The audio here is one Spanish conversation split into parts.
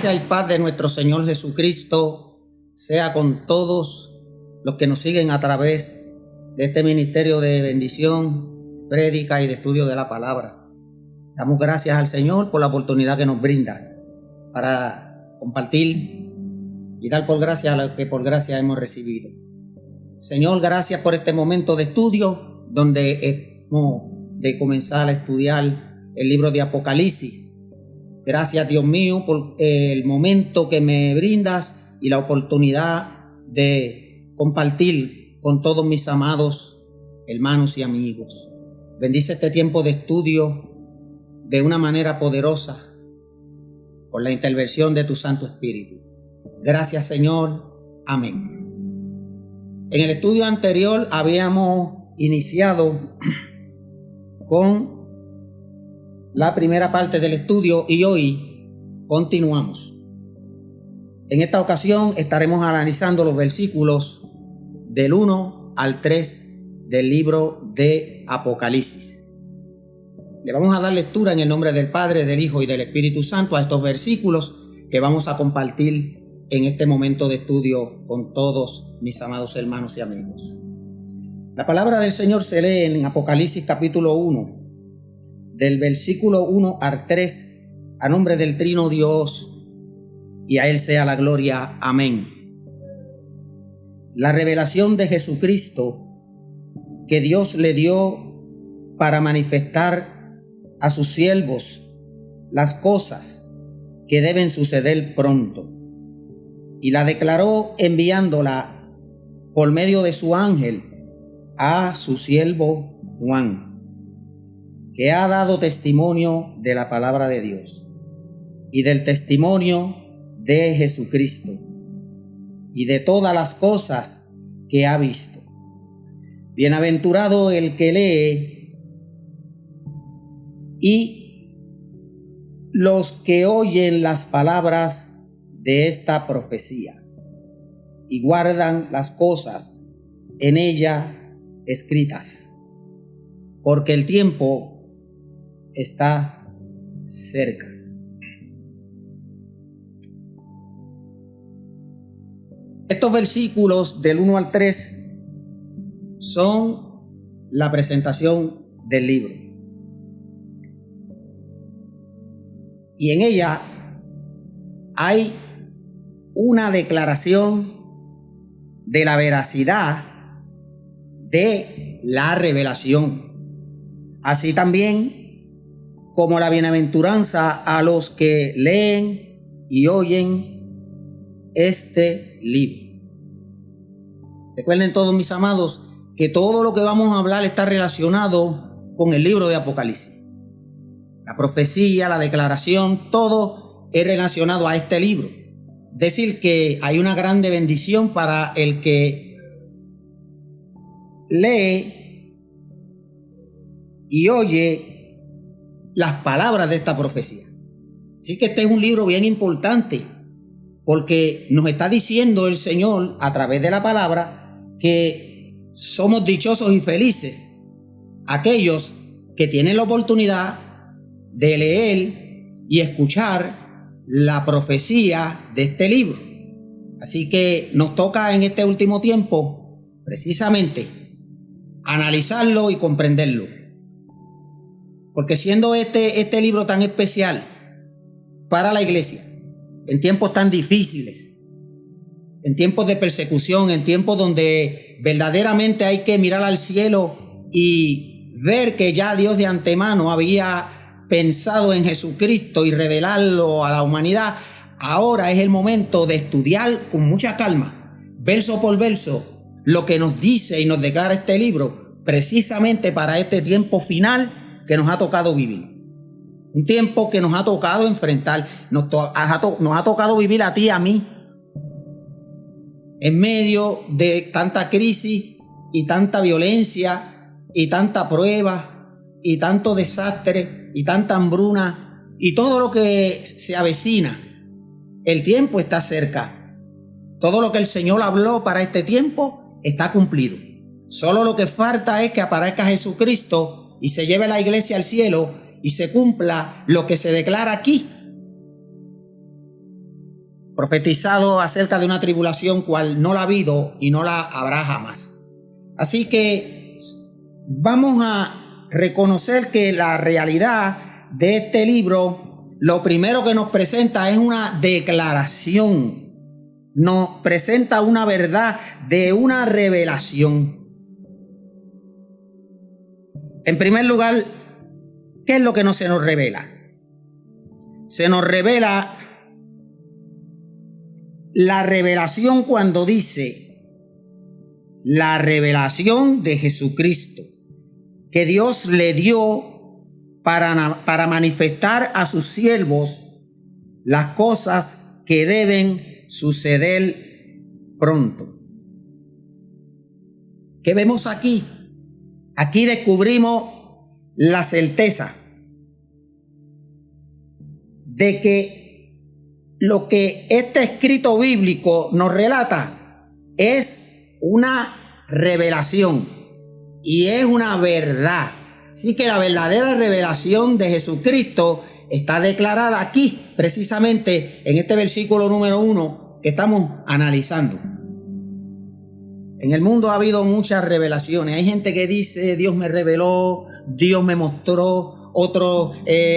gracia y paz de nuestro Señor Jesucristo sea con todos los que nos siguen a través de este ministerio de bendición, prédica y de estudio de la palabra. Damos gracias al Señor por la oportunidad que nos brinda para compartir y dar por gracia a lo que por gracia hemos recibido. Señor, gracias por este momento de estudio donde hemos de comenzar a estudiar el libro de Apocalipsis. Gracias, Dios mío, por el momento que me brindas y la oportunidad de compartir con todos mis amados hermanos y amigos. Bendice este tiempo de estudio de una manera poderosa por la intervención de tu Santo Espíritu. Gracias, Señor. Amén. En el estudio anterior habíamos iniciado con la primera parte del estudio y hoy continuamos. En esta ocasión estaremos analizando los versículos del 1 al 3 del libro de Apocalipsis. Le vamos a dar lectura en el nombre del Padre, del Hijo y del Espíritu Santo a estos versículos que vamos a compartir en este momento de estudio con todos mis amados hermanos y amigos. La palabra del Señor se lee en Apocalipsis capítulo 1, del versículo 1 al 3, a nombre del Trino Dios, y a Él sea la gloria. Amén. La revelación de Jesucristo que Dios le dio para manifestar a sus siervos las cosas que deben suceder pronto, y la declaró enviándola por medio de su ángel a su siervo Juan, que ha dado testimonio de la palabra de Dios y del testimonio de Jesucristo y de todas las cosas que ha visto. Bienaventurado el que lee y los que oyen las palabras de esta profecía y guardan las cosas en ella escritas, porque el tiempo está cerca. Estos versículos del 1 al 3 son la presentación del libro. Y en ella hay una declaración de la veracidad de la revelación, así también como la bienaventuranza a los que leen y oyen este libro. Recuerden todos mis amados que todo lo que vamos a hablar está relacionado con el libro de Apocalipsis. La profecía, la declaración, todo es relacionado a este libro. Decir que hay una grande bendición para el que lee y oye las palabras de esta profecía. Así que este es un libro bien importante, porque nos está diciendo el Señor a través de la palabra que somos dichosos y felices aquellos que tienen la oportunidad de leer y escuchar la profecía de este libro. Así que nos toca en este último tiempo precisamente analizarlo y comprenderlo. Porque siendo este libro tan especial para la iglesia, en tiempos tan difíciles, en tiempos de persecución, en tiempos donde verdaderamente hay que mirar al cielo y ver que ya Dios de antemano había pensado en Jesucristo y revelarlo a la humanidad, ahora es el momento de estudiar con mucha calma, verso por verso, lo que nos dice y nos declara este libro, precisamente para este tiempo final que nos ha tocado vivir. Un tiempo que nos ha tocado enfrentar, nos ha tocado vivir a ti y a mí, en medio de tanta crisis y tanta violencia y tanta prueba y tanto desastre y tanta hambruna y todo lo que se avecina. El tiempo está cerca. Todo lo que el Señor habló para este tiempo está cumplido. Solo lo que falta es que aparezca Jesucristo y se lleve la iglesia al cielo y se cumpla lo que se declara aquí. profetizado acerca de una tribulación cual no la ha habido y no la habrá jamás. Así que vamos a reconocer que la realidad de este libro, lo primero que nos presenta es una declaración, nos presenta una verdad de una revelación. En primer lugar, ¿qué es lo que no se nos revela? Se nos revela la revelación cuando dice la revelación de Jesucristo que Dios le dio para manifestar a sus siervos las cosas que deben suceder pronto. ¿Qué vemos aquí? Aquí descubrimos la certeza de que lo que este escrito bíblico nos relata es una revelación y es una verdad. Así que la verdadera revelación de Jesucristo está declarada aquí, precisamente en este versículo número 1 que estamos analizando. En el mundo ha habido muchas revelaciones. Hay gente que dice Dios me reveló, Dios me mostró. Otros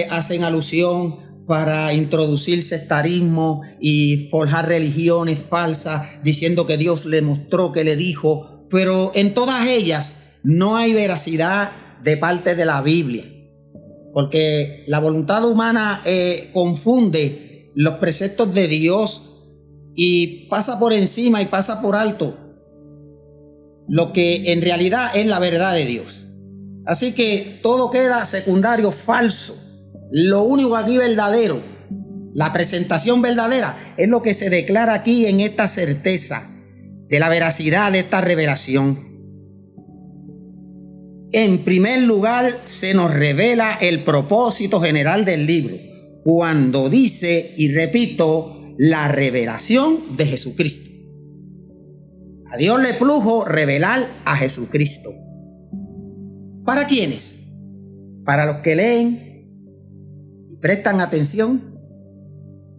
hacen alusión para introducir sectarismo y forjar religiones falsas diciendo que Dios le mostró, que le dijo. Pero en todas ellas no hay veracidad de parte de la Biblia, porque la voluntad humana confunde los preceptos de Dios y pasa por encima y pasa por alto lo que en realidad es la verdad de Dios. Así que todo queda secundario, falso. Lo único aquí verdadero, la presentación verdadera, es lo que se declara aquí en esta certeza de la veracidad de esta revelación. En primer lugar, se nos revela el propósito general del libro, cuando dice, y repito, la revelación de Jesucristo. A Dios le plujo revelar a Jesucristo. ¿Para quiénes? Para los que leen y prestan atención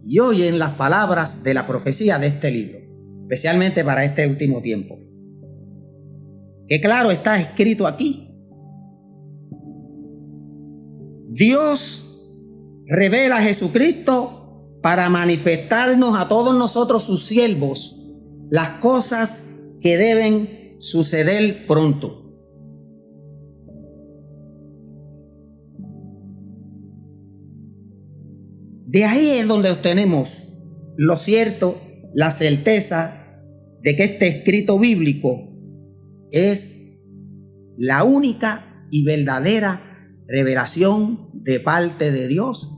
y oyen las palabras de la profecía de este libro, especialmente para este último tiempo. Que claro está escrito aquí. Dios revela a Jesucristo para manifestarnos a todos nosotros sus siervos las cosas que deben suceder pronto. De ahí es donde obtenemos lo cierto, la certeza de que este escrito bíblico es la única y verdadera revelación de parte de Dios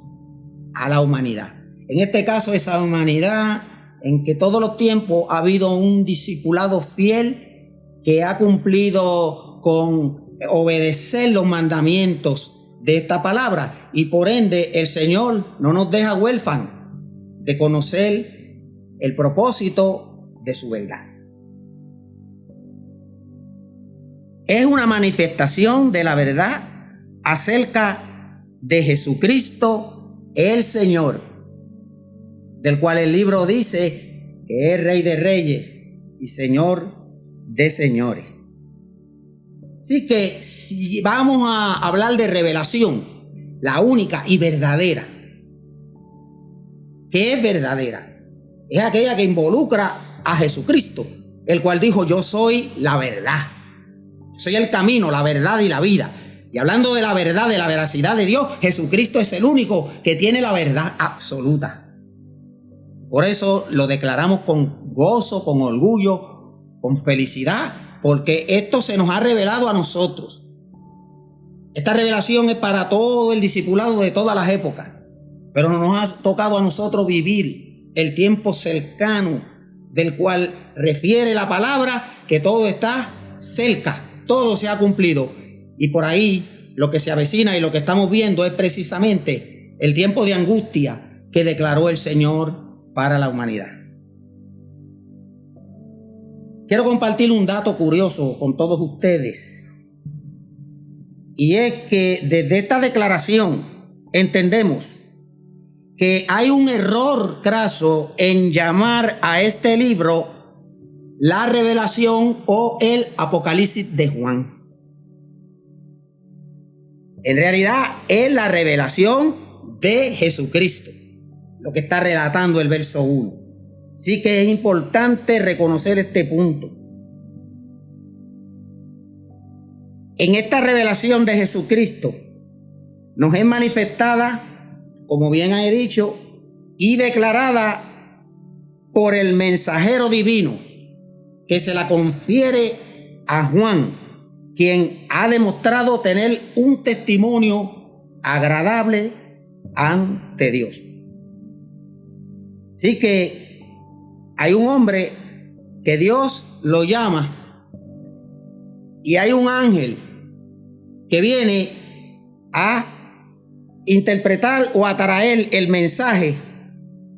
a la humanidad. En este caso, esa humanidad en que todos los tiempos ha habido un discipulado fiel que ha cumplido con obedecer los mandamientos de esta palabra, y por ende el Señor no nos deja huérfanos de conocer el propósito de su verdad. Es una manifestación de la verdad acerca de Jesucristo el Señor, del cual el libro dice que es Rey de Reyes y Señor de Señores. Así que si vamos a hablar de revelación, la única y verdadera, ¿qué es verdadera? Es aquella que involucra a Jesucristo, el cual dijo: yo soy la verdad, yo soy el camino, la verdad y la vida. Y hablando de la verdad, de la veracidad de Dios, Jesucristo es el único que tiene la verdad absoluta. Por eso lo declaramos con gozo, con orgullo, con felicidad, porque esto se nos ha revelado a nosotros. Esta revelación es para todo el discipulado de todas las épocas, pero nos ha tocado a nosotros vivir el tiempo cercano, del cual refiere la palabra que todo está cerca, todo se ha cumplido. Y por ahí lo que se avecina y lo que estamos viendo es precisamente el tiempo de angustia que declaró el Señor para la humanidad. Quiero compartir un dato curioso con todos ustedes, y es que desde esta declaración entendemos que hay un error craso en llamar a este libro la revelación o el Apocalipsis de Juan. En realidad es la revelación de Jesucristo, lo que está relatando el verso 1. Sí que es importante reconocer este punto. En esta revelación de Jesucristo nos es manifestada, como bien he dicho, y declarada por el mensajero divino, que se la confiere a Juan, quien ha demostrado tener un testimonio agradable ante Dios. Así que hay un hombre que Dios lo llama y hay un ángel que viene a interpretar o a traer el mensaje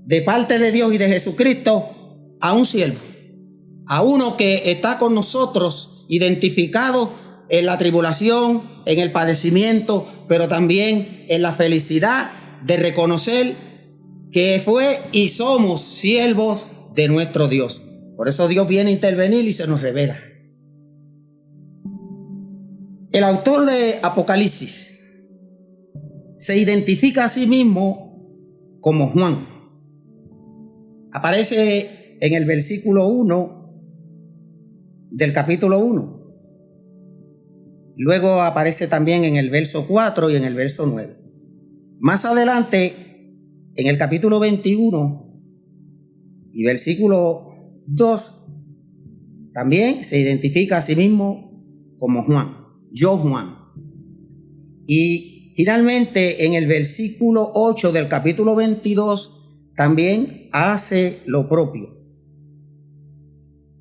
de parte de Dios y de Jesucristo a un siervo, a uno que está con nosotros identificado en la tribulación, en el padecimiento, pero también en la felicidad de reconocer que fue y somos siervos de nuestro Dios. Por eso Dios viene a intervenir y se nos revela. El autor de Apocalipsis se identifica a sí mismo como Juan. Aparece en el versículo 1 del capítulo 1. Luego aparece también en el verso 4 y en el verso 9. Más adelante, en el capítulo 21 y versículo 2, también se identifica a sí mismo como Juan. Yo, Juan. Y finalmente, en el versículo 8 del capítulo 22, también hace lo propio.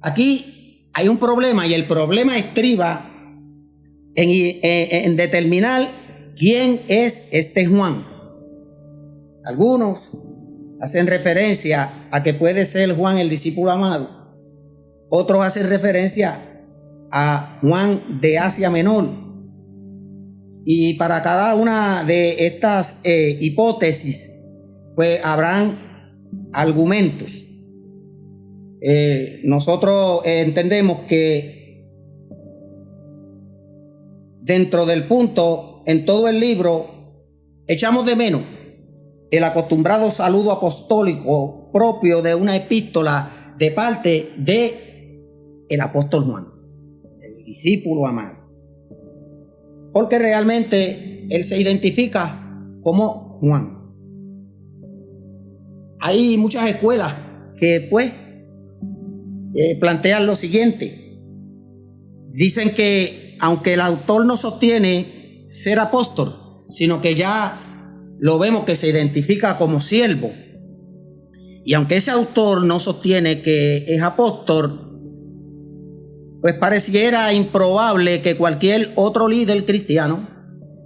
Aquí hay un problema, y el problema estriba en determinar quién es este Juan. Algunos hacen referencia a que puede ser Juan el discípulo amado. Otros hacen referencia a Juan de Asia Menor. Y para cada una de estas hipótesis, pues habrán argumentos. Nosotros entendemos que dentro del punto, en todo el libro, echamos de menos el acostumbrado saludo apostólico propio de una epístola de parte de el apóstol Juan, el discípulo amado. Porque realmente él se identifica como Juan. Hay muchas escuelas que pues plantean lo siguiente. Dicen que aunque el autor no sostiene ser apóstol, sino que ya lo vemos que se identifica como siervo, y aunque ese autor no sostiene que es apóstol, pues pareciera improbable que cualquier otro líder cristiano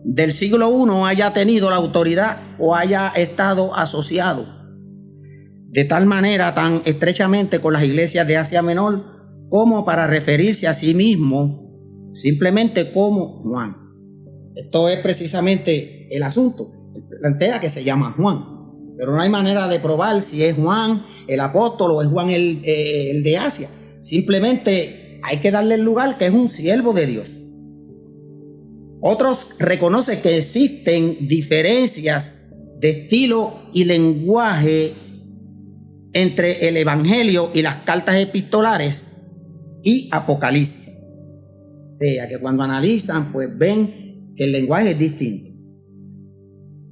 del siglo I haya tenido la autoridad o haya estado asociado de tal manera tan estrechamente con las iglesias de Asia Menor como para referirse a sí mismo simplemente como Juan. Esto es precisamente el asunto. Él plantea que se llama Juan, pero no hay manera de probar si es Juan el apóstol o es Juan el de Asia. Simplemente hay que darle el lugar que es un siervo de Dios. Otros reconocen que existen diferencias de estilo y lenguaje entre el Evangelio y las cartas epistolares y Apocalipsis. O sea, que cuando analizan, pues ven que el lenguaje es distinto.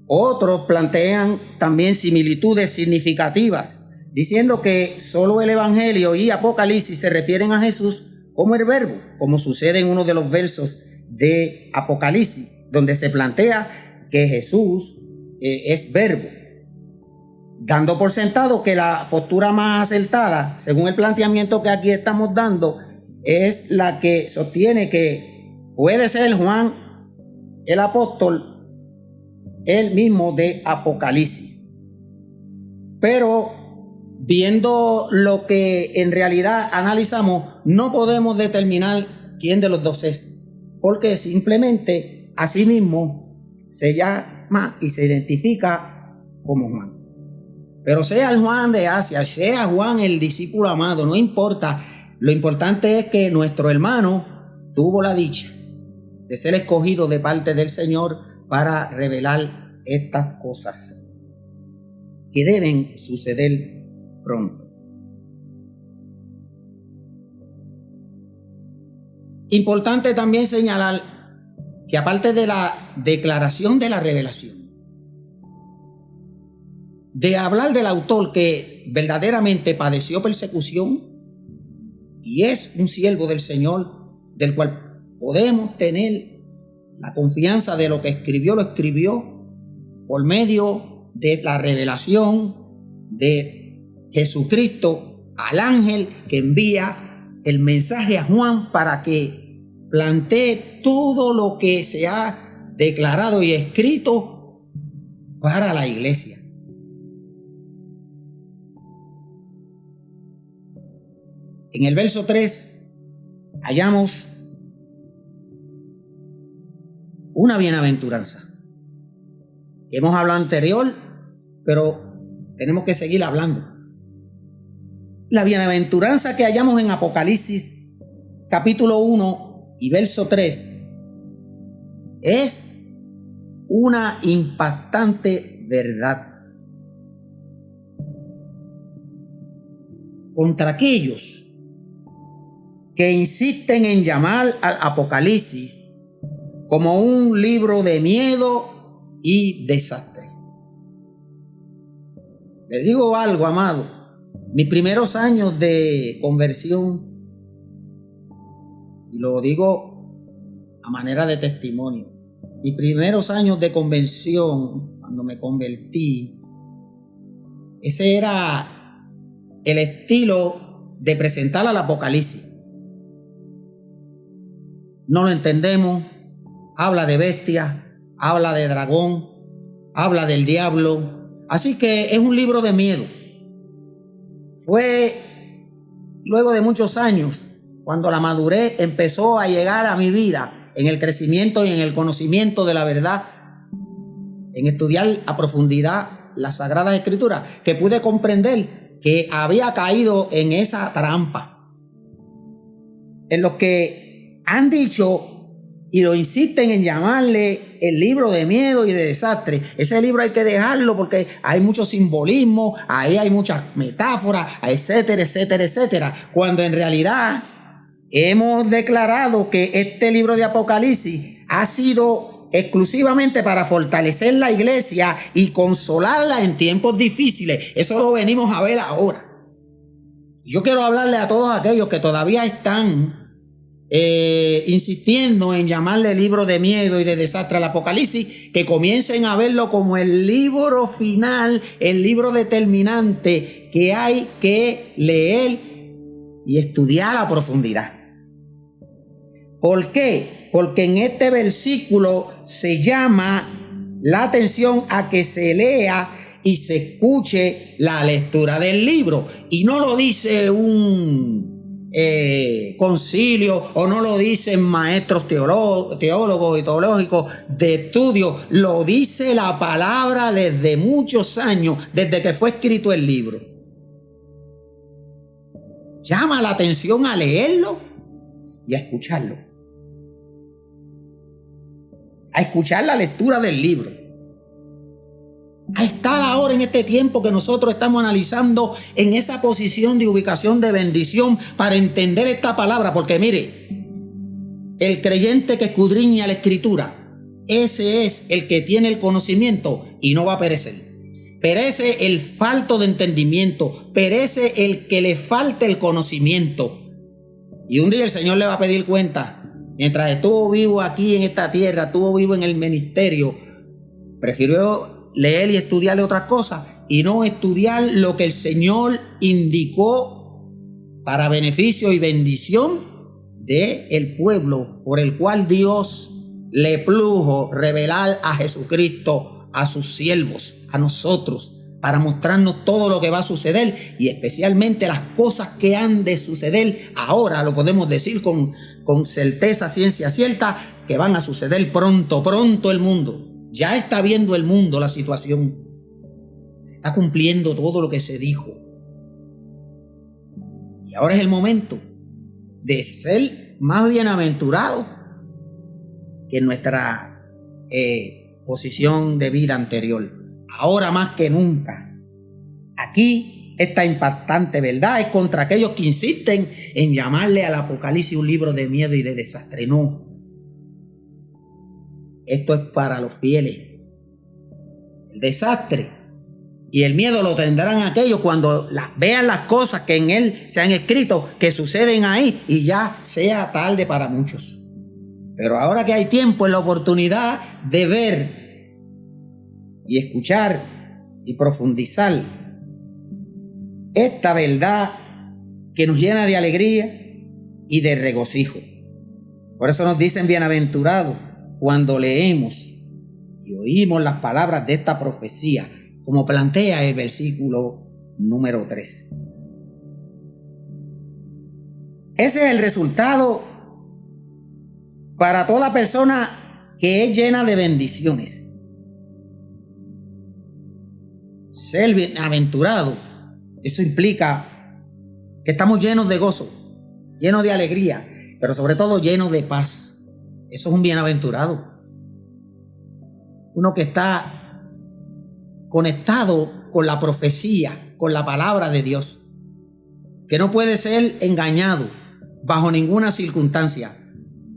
Otros plantean también similitudes significativas, diciendo que solo el Evangelio y Apocalipsis se refieren a Jesús como el verbo, como sucede en uno de los versos de Apocalipsis, donde se plantea que Jesús es verbo, dando por sentado que la postura más acertada, según el planteamiento que aquí estamos dando, es la que sostiene que puede ser Juan el apóstol, el mismo de Apocalipsis. Pero viendo lo que en realidad analizamos, no podemos determinar quién de los dos es, porque simplemente a sí mismo se llama y se identifica como Juan. Pero sea el Juan de Asia, sea Juan el discípulo amado, no importa. Lo importante es que nuestro hermano tuvo la dicha de ser escogido de parte del Señor para revelar estas cosas que deben suceder pronto. Importante también señalar que aparte de la declaración de la revelación, de hablar del autor que verdaderamente padeció persecución y es un siervo del Señor, del cual podemos tener la confianza de lo que escribió, lo escribió por medio de la revelación de Jesucristo al ángel que envía el mensaje a Juan para que plantee todo lo que se ha declarado y escrito para la iglesia. En el verso 3 hallamos una bienaventuranza. Hemos hablado anterior, pero tenemos que seguir hablando. La bienaventuranza que hallamos en Apocalipsis capítulo 1 y verso 3 es una impactante verdad contra aquellos que insisten en llamar al Apocalipsis como un libro de miedo y desastre. Les digo algo, amado. Mis primeros años de conversión, y lo digo a manera de testimonio, mis primeros años de conversión, cuando me convertí, ese era el estilo de presentar al Apocalipsis. No lo entendemos, habla de bestia, habla de dragón, habla del diablo, así que es un libro de miedo. Fue luego de muchos años cuando la madurez empezó a llegar a mi vida, en el crecimiento y en el conocimiento de la verdad, en estudiar a profundidad las Sagradas Escrituras, que pude comprender que había caído en esa trampa. En los que han dicho y lo insisten en llamarle el libro de miedo y de desastre. Ese libro hay que dejarlo porque hay mucho simbolismo, ahí hay muchas metáforas, etcétera, etcétera, etcétera. Cuando en realidad hemos declarado que este libro de Apocalipsis ha sido exclusivamente para fortalecer la iglesia y consolarla en tiempos difíciles. Eso lo venimos a ver ahora. Yo quiero hablarle a todos aquellos que todavía están insistiendo en llamarle libro de miedo y de desastre al Apocalipsis, que comiencen a verlo como el libro final, el libro determinante que hay que leer y estudiar a profundidad. ¿Por qué? Porque en este versículo se llama la atención a que se lea y se escuche la lectura del libro, y no lo dice un concilio, o no lo dicen maestros teólogos y teológicos de estudio, lo dice la palabra desde muchos años, desde que fue escrito el libro. Llama la atención a leerlo y a escucharlo, a escuchar la lectura del libro, a estar ahora en este tiempo que nosotros estamos analizando en esa posición de ubicación de bendición para entender esta palabra. Porque mire, el creyente que escudriña la Escritura, ese es el que tiene el conocimiento y no va a perecer. Perece el falto de entendimiento, perece el que le falte el conocimiento. Y un día el Señor le va a pedir cuenta. Mientras estuvo vivo aquí en esta tierra, estuvo vivo en el ministerio, prefirió leer y estudiarle otras cosas y no estudiar lo que el Señor indicó para beneficio y bendición del pueblo por el cual Dios le plujo revelar a Jesucristo a sus siervos, a nosotros, para mostrarnos todo lo que va a suceder y especialmente las cosas que han de suceder ahora. Lo podemos decir con certeza, ciencia cierta, que van a suceder pronto. El mundo ya está viendo el mundo la situación. Se está cumpliendo todo lo que se dijo. Y ahora es el momento de ser más bienaventurados que en nuestra posición de vida anterior. Ahora más que nunca. Aquí esta impactante verdad es contra aquellos que insisten en llamarle al Apocalipsis un libro de miedo y de desastre. No. Esto es para los fieles. El desastre y el miedo lo tendrán aquellos cuando vean las cosas que en él se han escrito, que suceden ahí, y ya sea tarde para muchos. Pero ahora que hay tiempo, es la oportunidad de ver y escuchar y profundizar esta verdad que nos llena de alegría y de regocijo. Por eso nos dicen bienaventurados cuando leemos y oímos las palabras de esta profecía, como plantea el versículo número 3. Ese es el resultado para toda persona que es llena de bendiciones. Ser bienaventurado, eso implica que estamos llenos de gozo, llenos de alegría, pero sobre todo llenos de paz. Eso es un bienaventurado. Uno que está conectado con la profecía, con la palabra de Dios, que no puede ser engañado bajo ninguna circunstancia,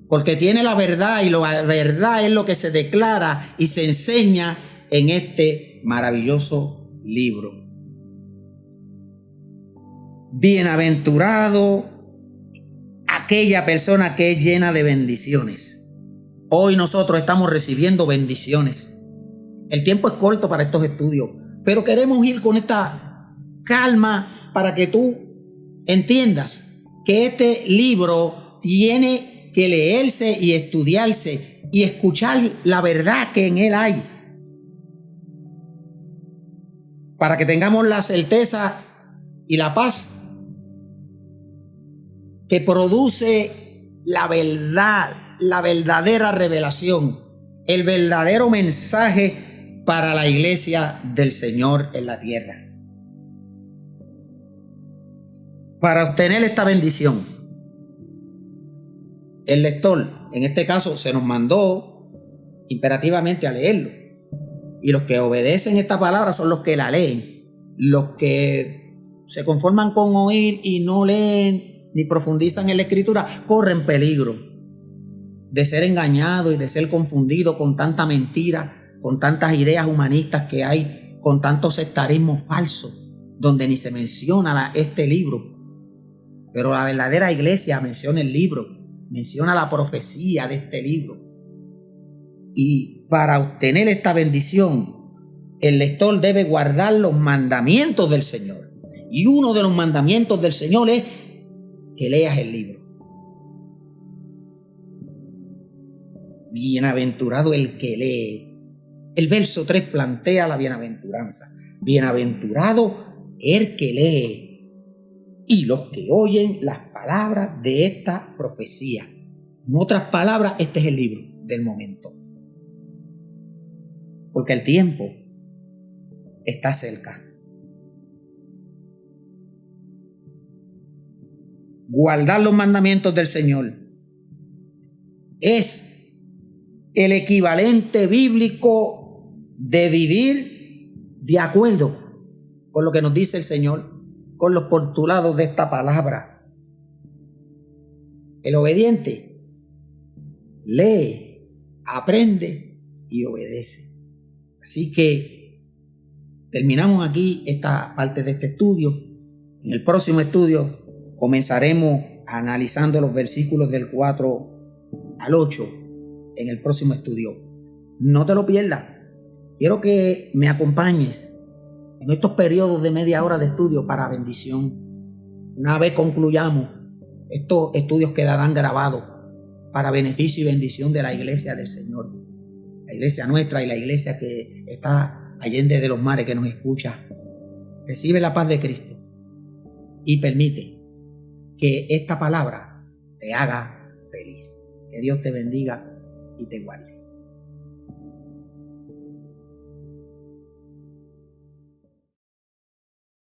porque tiene la verdad, y la verdad es lo que se declara y se enseña en este maravilloso libro. Bienaventurado aquella persona que es llena de bendiciones. Hoy nosotros estamos recibiendo bendiciones. El tiempo es corto para estos estudios, pero queremos ir con esta calma para que tú entiendas que este libro tiene que leerse y estudiarse y escuchar la verdad que en él hay, para que tengamos la certeza y la paz que produce la verdad, la verdadera revelación, el verdadero mensaje para la iglesia del Señor en la tierra. Para obtener esta bendición, el lector, en este caso, se nos mandó imperativamente a leerlo. Y los que obedecen esta palabra son los que la leen. Los que se conforman con oír y no leen ni profundizan en la escritura, corren peligro de ser engañados y de ser confundidos con tanta mentira, con tantas ideas humanistas que hay, con tanto sectarismo falso, donde ni se menciona este libro. Pero la verdadera iglesia menciona el libro, menciona la profecía de este libro. Y para obtener esta bendición, el lector debe guardar los mandamientos del Señor. Y uno de los mandamientos del Señor es que leas el libro. Bienaventurado el que lee. El verso 3 plantea la bienaventuranza. Bienaventurado el que lee y los que oyen las palabras de esta profecía. En otras palabras, este es el libro del momento. Porque el tiempo está cerca. Guardar los mandamientos del Señor es el equivalente bíblico de vivir de acuerdo con lo que nos dice el Señor, con los postulados de esta palabra. El obediente lee, aprende y obedece. Así que terminamos aquí esta parte de este estudio. En el próximo estudio comenzaremos analizando los versículos del 4 al 8 en el próximo estudio. No te lo pierdas. Quiero que me acompañes en estos periodos de media hora de estudio para bendición. Una vez concluyamos, estos estudios quedarán grabados para beneficio y bendición de la iglesia del Señor. La iglesia nuestra y la iglesia que está allende de los mares, que nos escucha. Recibe la paz de Cristo y permite que esta palabra te haga feliz. Que Dios te bendiga y te guarde.